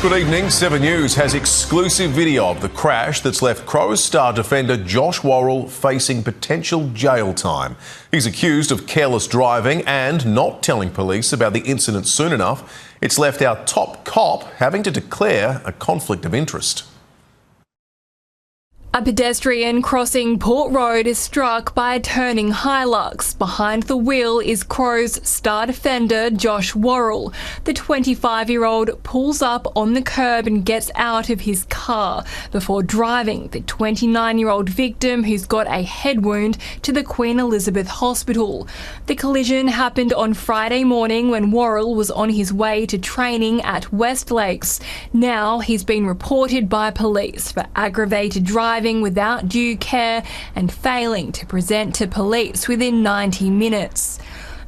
Good evening. 7 News has exclusive video of the crash that's left Crows star defender Josh Worrell facing potential jail time. He's accused of careless driving and not telling police about the incident soon enough. It's left our top cop having to declare a conflict of interest. A pedestrian crossing Port Road is struck by a turning Hilux. Behind the wheel is Crows star defender Josh Worrell. The 25-year-old pulls up on the curb and gets out of his car before driving the 29-year-old victim, who's got a head wound, to the Queen Elizabeth Hospital. The collision happened on Friday morning when Worrell was on his way to training at West Lakes. Now he's been reported by police for aggravated driving without due care and failing to present to police within 90 minutes.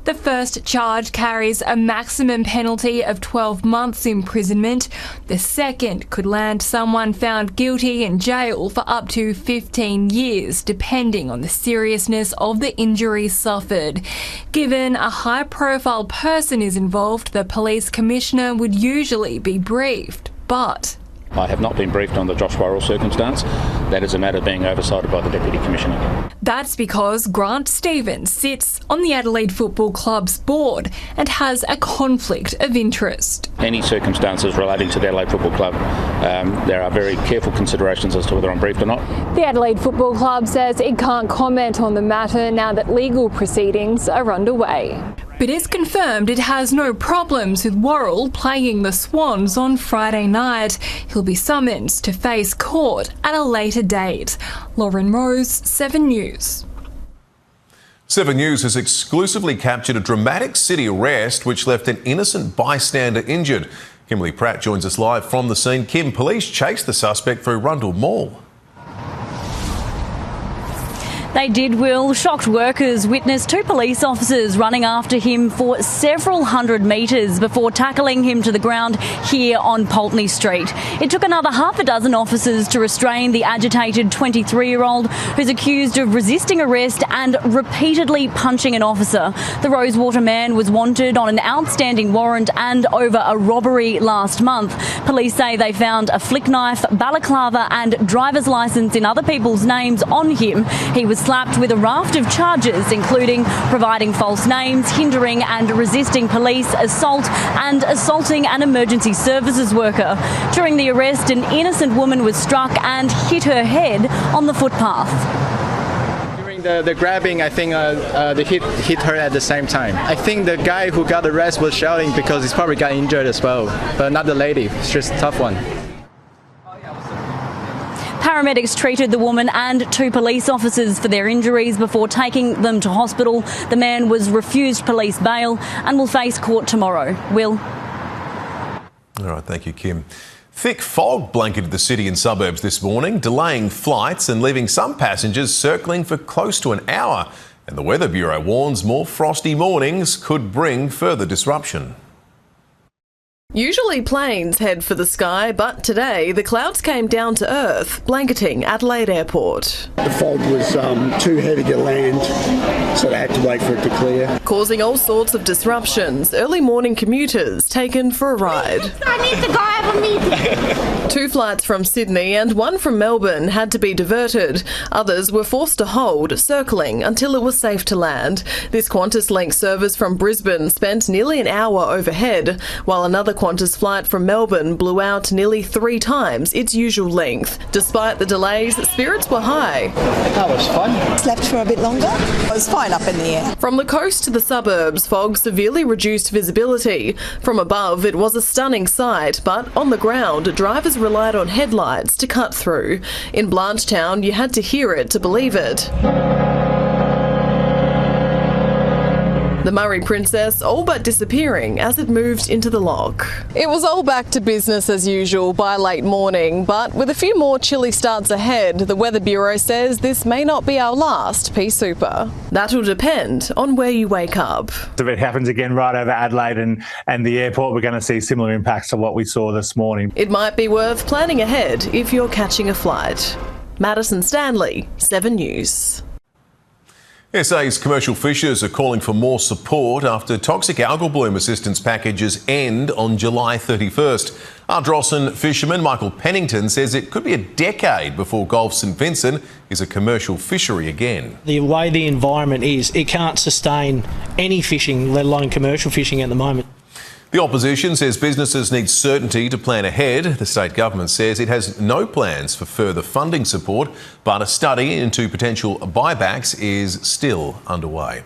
The first charge carries a maximum penalty of 12 months imprisonment. The second could land someone found guilty in jail for up to 15 years, depending on the seriousness of the injuries suffered. Given a high-profile person is involved, the police commissioner would usually be briefed, but I have not been briefed on the Josh Worrell circumstance. That is a matter being oversighted by the Deputy Commissioner. That's because Grant Stevens sits on the Adelaide Football Club's board and has a conflict of interest. Any circumstances relating to the Adelaide Football Club, there are very careful considerations as to whether I'm briefed or not. The Adelaide Football Club says it can't comment on the matter now that legal proceedings are underway. But it's confirmed it has no problems with Worrell playing the Swans on Friday night. He'll be summoned to face court at a later date. Lauren Rose, 7 News. 7 News has exclusively captured a dramatic city arrest which left an innocent bystander injured. Kimberly Pratt joins us live from the scene. Kim, police chased the suspect through Rundle Mall. They did, Will. Shocked workers witnessed two police officers running after him for several hundred metres before tackling him to the ground here on Pulteney Street. It took another half a dozen officers to restrain the agitated 23-year-old who's accused of resisting arrest and repeatedly punching an officer. The Rosewater man was wanted on an outstanding warrant and over a robbery last month. Police say they found a flick knife, balaclava and driver's licence in other people's names on him. He was slapped with a raft of charges, including providing false names, hindering and resisting police, assault and assaulting an emergency services worker. During the arrest, an innocent woman was struck and hit her head on the footpath. During the grabbing, I think the hit her at the same time. I think the guy who got arrested was shouting because he's probably got injured as well, but not the lady. It's just a tough one. Paramedics treated the woman and two police officers for their injuries before taking them to hospital. The man was refused police bail and will face court tomorrow. Will? All right, thank you, Kim. Thick fog blanketed the city and suburbs this morning, delaying flights and leaving some passengers circling for close to an hour. And the Weather Bureau warns more frosty mornings could bring further disruption. Usually planes head for the sky, but today the clouds came down to earth, blanketing Adelaide Airport. The fog was too heavy to land, so they had to wait for it to clear. Causing all sorts of disruptions, early morning commuters taken for a ride. I need to go, I have a meeting. 2 flights from Sydney and 1 from Melbourne had to be diverted. Others were forced to hold, circling until it was safe to land. This Qantas Link service from Brisbane spent nearly an hour overhead, while another Qantas flight from Melbourne blew out nearly 3 times its usual length. Despite the delays, spirits were high. That was fun. Slept for a bit longer. It was fine up in the air. From the coast to the suburbs, fog severely reduced visibility. From above, it was a stunning sight, but on the ground, drivers relied on headlights to cut through. In Blanchetown, you had to hear it to believe it. The Murray Princess all but disappearing as it moved into the lock. It was all back to business as usual by late morning, but with a few more chilly starts ahead, the Weather Bureau says this may not be our last pea super. That'll depend on where you wake up. If it happens again right over Adelaide and the airport, we're going to see similar impacts to what we saw this morning. It might be worth planning ahead if you're catching a flight. Madison Stanley, 7 News. SA's commercial fishers are calling for more support after toxic algal bloom assistance packages end on July 31st. Ardrossan fisherman Michael Pennington says it could be a decade before Gulf St Vincent is a commercial fishery again. The way the environment is, it can't sustain any fishing, let alone commercial fishing at the moment. The opposition says businesses need certainty to plan ahead. The state government says it has no plans for further funding support, but a study into potential buybacks is still underway.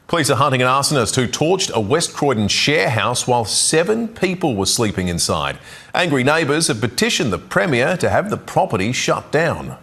Police are hunting an arsonist who torched a West Croydon share house while 7 people were sleeping inside. Angry neighbours have petitioned the Premier to have the property shut down.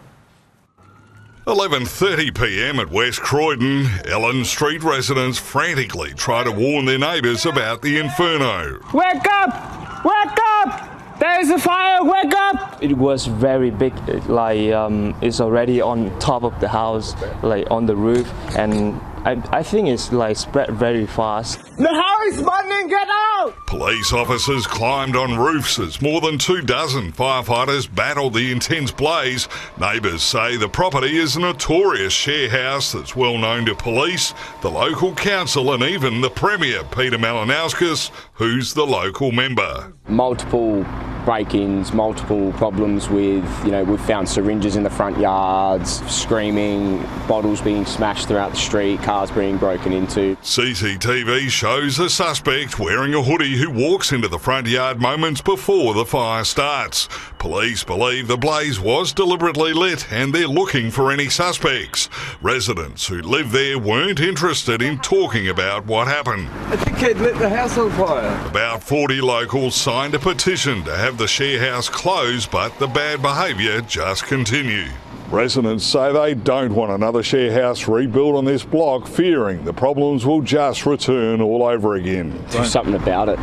11:30 p.m. at West Croydon, Ellen Street residents frantically try to warn their neighbours about the inferno. Wake up! Wake up! There's a fire! Wake up! It was very big, it's already on top of the house, on the roof, and I think it's spread very fast. The house is burning, get out! Police officers climbed on roofs as more than 24 firefighters battled the intense blaze. Neighbours say the property is a notorious share house that's well known to police, the local council and even the Premier, Peter Malinauskas, who's the local member. Multiple break-ins, multiple problems with, we've found syringes in the front yards, screaming, bottles being smashed throughout the street, cars being broken into. CCTV shows a suspect wearing a hoodie who walks into the front yard moments before the fire starts. Police believe the blaze was deliberately lit and they're looking for any suspects. Residents who live there weren't interested in talking about what happened. I think he'd lit the house on fire. About 40 locals signed a petition to have the share house closed, but the bad behaviour just continued. Residents say they don't want another share house rebuilt on this block, fearing the problems will just return all over again. Do something about it.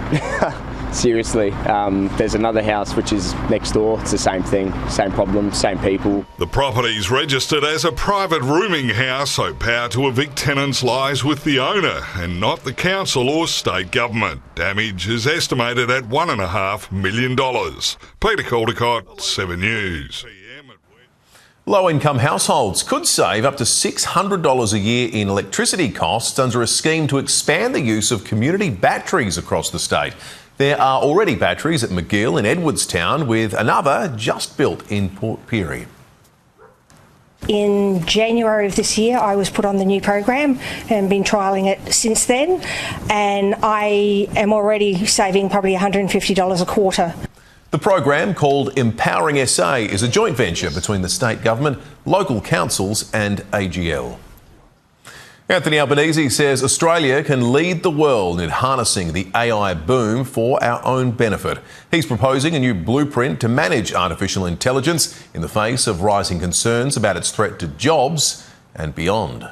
Seriously, there's another house which is next door. It's the same thing, same problem, same people. The property's registered as a private rooming house, so power to evict tenants lies with the owner and not the council or state government. Damage is estimated at $1.5 million. Peter Caldecott, 7 News. Low-income households could save up to $600 a year in electricity costs under a scheme to expand the use of community batteries across the state. There are already batteries at McGill in Edwardstown, with another just built in Port Pirie. In January of this year, I was put on the new program and been trialling it since then, and I am already saving probably $150 a quarter. The program, called Empowering SA, is a joint venture between the state government, local councils and AGL. Anthony Albanese says Australia can lead the world in harnessing the AI boom for our own benefit. He's proposing a new blueprint to manage artificial intelligence in the face of rising concerns about its threat to jobs and beyond.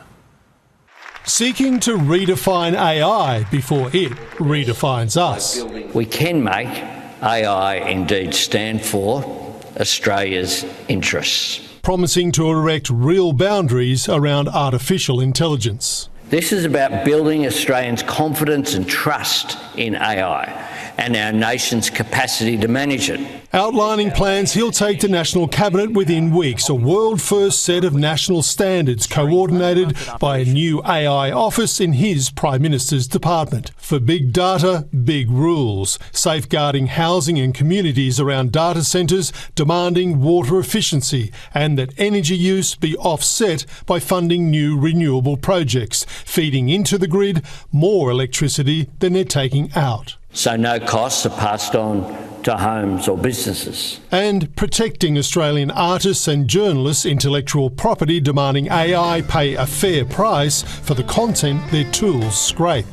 Seeking to redefine AI before it redefines us. We can make AI indeed stand for Australia's interests. Promising to erect real boundaries around artificial intelligence. This is about building Australians' confidence and trust in AI and our nation's capacity to manage it. Outlining plans he'll take to National Cabinet within weeks, a world-first set of national standards coordinated by a new AI office in his Prime Minister's department. For big data, big rules, safeguarding housing and communities around data centres, demanding water efficiency and that energy use be offset by funding new renewable projects, feeding into the grid more electricity than they're taking out. So no costs are passed on to homes or businesses. And protecting Australian artists and journalists' intellectual property, demanding AI pay a fair price for the content their tools scrape.